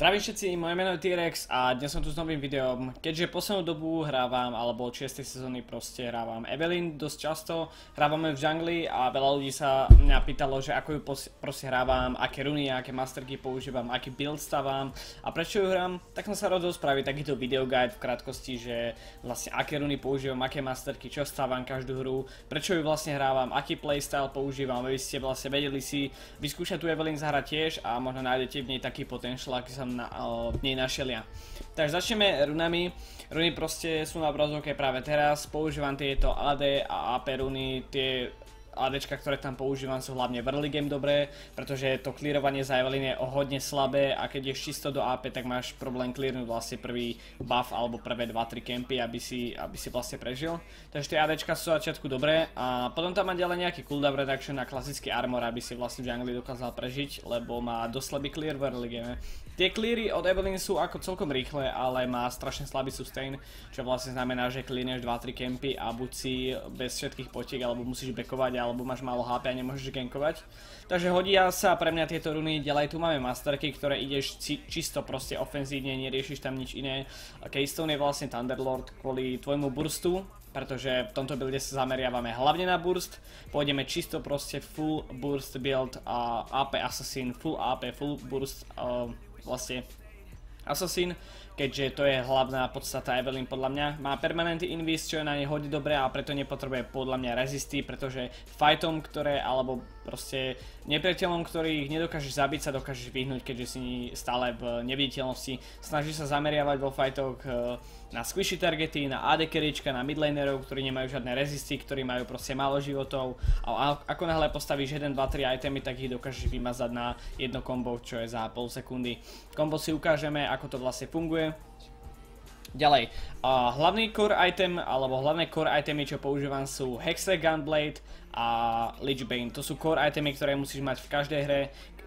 Zdravím všetci, moje meno je T-Rex a dnes som tu s novým videom. Keďže poslednú dobu hrávam, alebo od 6. sezóny proste hrávam Evelynn dosť často, hrávame v jungli a veľa ľudí sa mňa pýtalo, že ako ju proste hrávam, aké runy, aké masterky používam, aký build stavám a prečo ju hrám, tak som sa rozhodol spraviť takýto videoguide v krátkosti, že vlastne aké runy používam, aké masterky, čo stávam každú hru, prečo ju vlastne hrávam, aký playstyle používam, aby ste vlastne vedeli si vyskúšať tú Evelynn zahrať tiež a možno nájdete v nej taký potentiál, aký som v nej našiel ja. Takže začneme runami. Runy proste sú na obrazovke práve teraz. Používam tieto AD a AP runy. Tie ADčka, ktoré tam používam, sú hlavne v early game dobré, pretože to clearovanie za Evelynn je o hodne slabé a keď ješ čisto do AP, tak máš problém clearnúť vlastne prvý buff alebo prvé 2-3 campy, aby si vlastne prežil. Takže tie ADčka sú v začiatku dobré a potom tam má ďalej nejaký cooldown reduction na klasický armor, aby si vlastne v jungli dokázal prežiť, lebo má dosť slabý clear v early game. Tie cleary od Evelynn sú ako celkom rýchle, ale má strašne slabý sustain, čo vlastne znamená, že clearneš 2-3 campy a buď si bez všetkých potiek, alebo musíš backovať, alebo máš málo HP a nemôžeš gankovať. Takže hodia sa pre mňa tieto runy. Ďalej tu máme masterky, ktoré ideš čisto proste ofenzívne, neriešiš tam nič iné. Keystone je vlastne Thunderlord kvôli tvojmu burstu, pretože v tomto builde sa zameriavame hlavne na burst. Pôjdeme čisto proste full burst build a AP Assassin, full AP, full burst vlastne Assassin, keďže to je hlavná podstata Evelynn podľa mňa. Má permanentný invis, čo je na nej hodne dobré a preto nepotrebuje podľa mňa resisty, pretože fightom, ktoré, alebo proste nepriateľom, ktorých nedokážeš zabiť, sa dokážeš vyhnúť, keďže si stále v neviditeľnosti. Snaží sa zameriavať vo fightoch na squishy targety, na AD carryčka, na midlanerov, ktorí nemajú žiadne resisty, ktorí majú proste málo životov a ako náhle postavíš 1, 2, 3 itemy, tak ich dokážeš vymazať na jedno kombo, čo je za pol sekundy. Kombo si ukážeme, ako to vlastne funguje. Ďalej, hlavný core item, alebo hlavné core itemy, čo používam, sú Hextech, Gunblade a Lichbane. To sú core itemy, ktoré musíš mať v každej hre.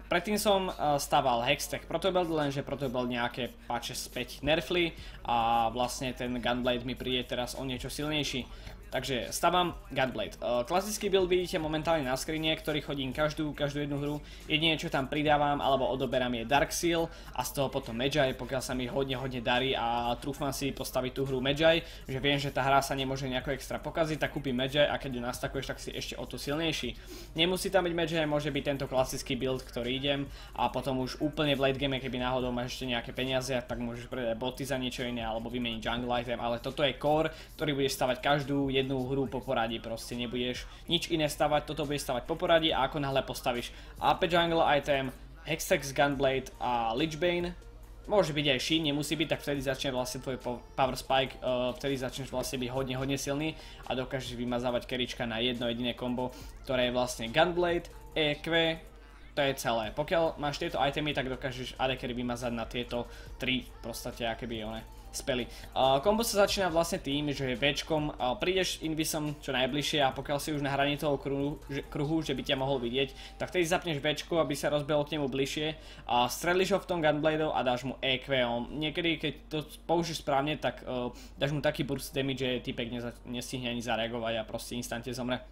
Predtým som stával Hextech Protobuild, lenže Protobuild nejaké patche späť nerfli a vlastne ten Gunblade mi príde teraz o niečo silnejší. Takže stávam Gunblade. Klasický build vidíte momentálne na skrine, ktorý chodím každú jednu hru. Jedine čo tam pridávam alebo odoberám je Dark Seal a z toho potom Magi, pokiaľ sa mi hodne darí a trúfam si postaviť tú hru Magi, že viem, že tá hra sa nemôže nejako extra pokaziť, tak kúpim Magi a keď ju nastakuješ, tak si ešte o to silnejší. Nemusí tam byť Magi, môže byť tento klasický build, ktorý idem a potom už úplne v late game, keby náhodou máš ešte nejaké peniaze, tak môžeš predať boty za niečo iné alebo vymeniť jungle item, ale toto je core, ktorý budeš stavať každú jednu hru po poradí, proste nebudeš nič iné stavať, toto budeš stavať po poradí a ako náhle postavíš AP jungle item, Hextech Gunblade a Lichbane, môže byť aj Shin, nemusí byť, tak vtedy začne vlastne tvoj power spike, vtedy začneš vlastne byť hodne silný a dokážeš vymazávať carryčka na jedno jediné kombo, ktoré je vlastne Gunblade, EQ, to je celé. Pokiaľ máš tieto itemy, tak dokážeš AD carry vymazať na tieto 3 v podstate akéby one spely. Kombo sa začína vlastne tým, že Včkom prídeš invisom čo najbližšie a pokiaľ si už na hraní toho kruhu, že by ťa mohol vidieť, tak vtedy zapneš Včko, aby sa rozbehol k nemu bližšie a strelíš ho v tom Gunbladeu a dáš mu EQ. Niekedy, keď to použiješ správne, tak dáš mu taký burst damage, že typek nestihne ani zareagovať a proste instantne zomre.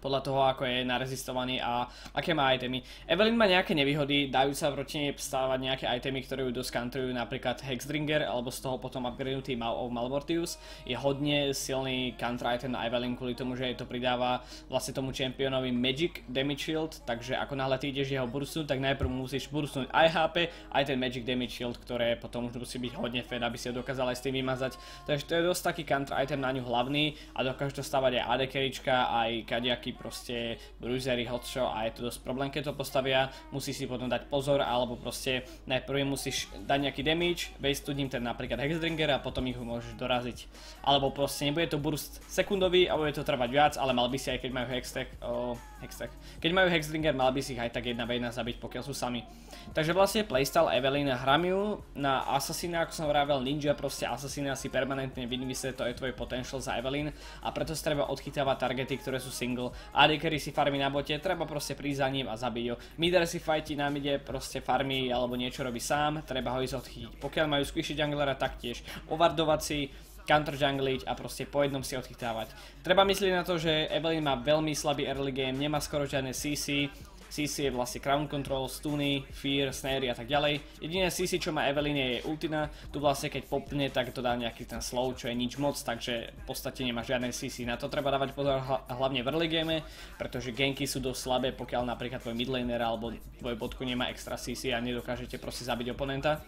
Podľa toho, ako je narezistovaný a aké má itemy. Evelynn má nejaké nevýhody, dajú sa proti nej stávať nejaké itemy, ktoré ju dosť counterujú, napríklad Hexdringer, alebo z toho potom upgradenutý Malmortius. Je hodne silný counter item na Evelynn kvôli tomu, že to pridáva vlastne tomu čempionovi Magic Damage Shield, takže ako náhle ty ideš jeho burstnúť, tak najprv musíš burstnúť aj HP, aj ten Magic Damage Shield, ktoré potom už musí byť hodne fed, aby si ho dokázal aj s tým vymazať. Takže to je dosť taký counter item na ňu hlavný a dokáže to stavať aj AD carryčka, aj kadejaký proste bruisery, hotshow a je to dosť problém, keď to postavia, musí si potom dať pozor, alebo proste najprv musíš dať nejaký damage, waste ním ten napríklad Hexdringer a potom ich môžeš doraziť. Alebo proste nebude to burst sekundový a bude to trvať viac, ale mal by si aj keď majú Hextech. Keď majú Hexdringer, mal by si ich aj tak 1v1 zabiť, pokiaľ sú sami. Takže vlastne playstyle Evelynn, hram ju na Assassina, ako som vravel, Ninja, proste Assassina si permanentne v invise, to je tvoj potential za Evelynn a preto si treba odchytávať targety, ktoré sú single. AD carry si farmy na bote, treba proste prísť za ním a zabiť ho. Midder si fighti na mide, proste farmy alebo niečo robí sám, treba ho ísť odchytiť. Pokiaľ majú squishy junglera, taktiež ovardovať si, counter jungliť a proste po jednom si odchytávať. Treba myslieť na to, že Evelynn má veľmi slabý early game, nemá skoro žiadne CC, CC je vlastne Crown Control, Stuny, Fear, Snare a tak ďalej. Jediné CC, čo má Evelyn, je ultina, tu vlastne keď popne, tak to dá nejaký ten slow, čo je nič moc, takže v podstate nemá žiadne CC. Na to treba dávať pozor hlavne v early game, pretože ganky sú dosť slabé, pokiaľ napríklad tvoj midlaner alebo tvoj bodku nemá extra CC a nedokážete proste zabiť oponenta.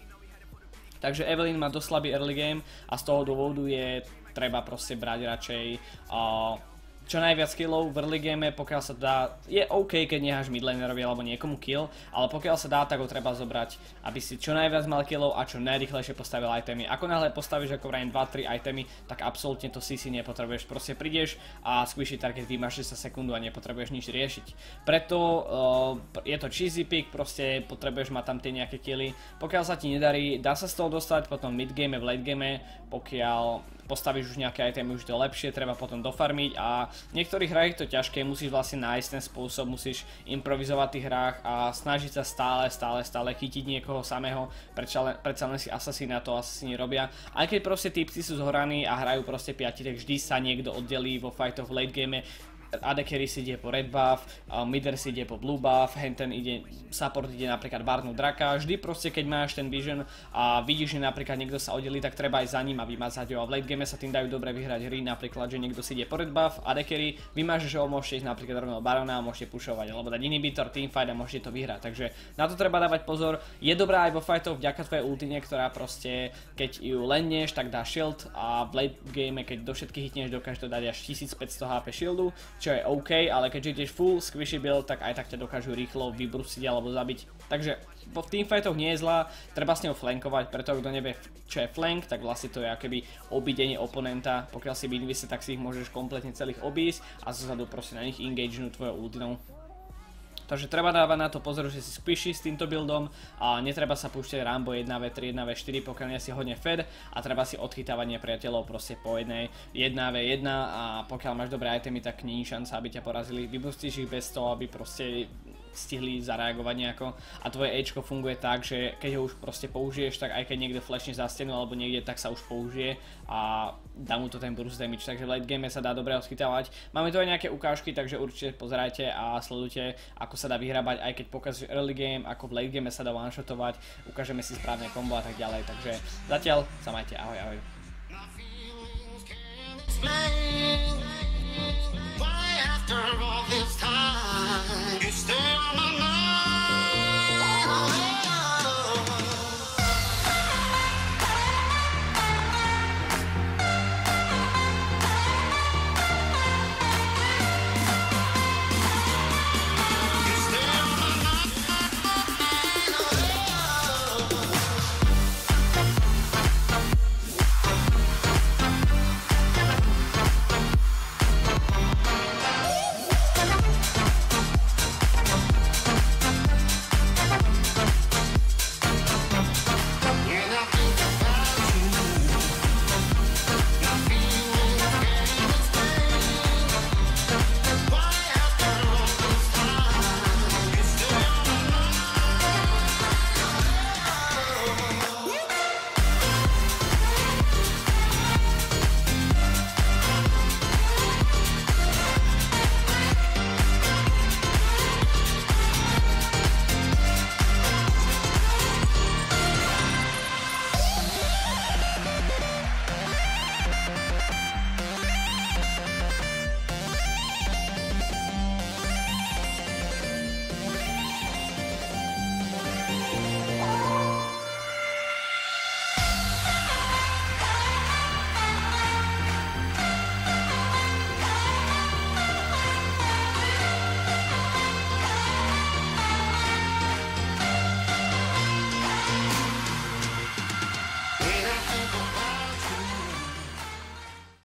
Takže Evelyn má dosť slabý early game a z toho dôvodu je treba proste brať radšej čo najviac killov v early game, pokiaľ sa dá, je OK, keď necháš midlanerovi alebo niekomu kill, ale pokiaľ sa dá, tak ho treba zobrať, aby si čo najviac mal killov a čo najrýchlejšie postavil itemy. Ako náhle postavíš ako vrajím 2-3 itemy, tak absolútne to CC nepotrebuješ, proste prídeš a squishy target vymáš 10 sekundu a nepotrebuješ nič riešiť. Preto je to cheesy pick, proste potrebuješ mať tam tie nejaké killy. Pokiaľ sa ti nedarí, dá sa z toho dostať potom mid game, v late game, pokiaľ postavíš už nejaké itemy, už to lepšie, treba potom dofarmiť a v niektorých hrách je to ťažké, musíš vlastne nájsť ten spôsob, musíš improvizovať v tých hrách a snažiť sa stále chytiť niekoho samého, predsa len si asasína, to asasíni robia. Aj keď proste typci sú zhoraní a hrajú proste 5, tak vždy sa niekto oddelí vo fightoch v late game. AD carry si ide po red buff, midder si ide po blue buff, henten ide, support ide napríklad barnúť draka, vždy proste keď máš ten vision a vidíš, že napríklad niekto sa oddelí, tak treba aj za ním a vymazať ho a v late game sa tým dajú dobre vyhrať hry, napríklad, že niekto si ide po red buff, AD carry, vymážeš ho, môžete ísť napríklad rovno barona a môžete pušovať, alebo dať inhibitor, teamfight a môžete to vyhrať, takže na to treba dávať pozor, je dobrá aj vo fightoch vďaka tvojej ultine, ktorá proste, keď ju lenneš, tak dá shield a v late game, keď do všetkých hitneš, dokáže to dať až 1500 HP shieldu, čo je OK, ale keďže ideš full squishy build, tak aj tak ťa dokážu rýchlo vybrusiť alebo zabiť. Takže v teamfightoch nie je zlá, treba s ňou flankovať, preto kto nevie čo je flank, tak vlastne to je akoby obídenie oponenta, pokiaľ si v invise, tak si ich môžeš kompletne celých obísť a zozadu proste na nich engagenú tvojou ultinou. Takže treba dávať na to pozor, že si squishy s týmto buildom a netreba sa púšťať Rambo 1v3, 1v4, pokiaľ nie si hodne fed a treba si odchytávať nepriateľov proste po 1v1 a pokiaľ máš dobré itemy, tak nie je šanca, aby ťa porazili. Vybustíš ich bez toho, aby proste stihli zareagovať nejako a tvoje Ečko funguje tak, že keď ho už proste použiješ, tak aj keď niekde flashne za stenu alebo niekde, tak sa už použije a dá mu to ten burst damage, takže v late game sa dá dobre odchytávať. Máme tu aj nejaké ukážky, takže určite pozerajte a sledujte, ako sa dá vyhrabať, aj keď pokazíš early game, ako v late game sa dá one-shotovať, ukážeme si správne kombo a tak ďalej, takže zatiaľ sa majte, ahoj.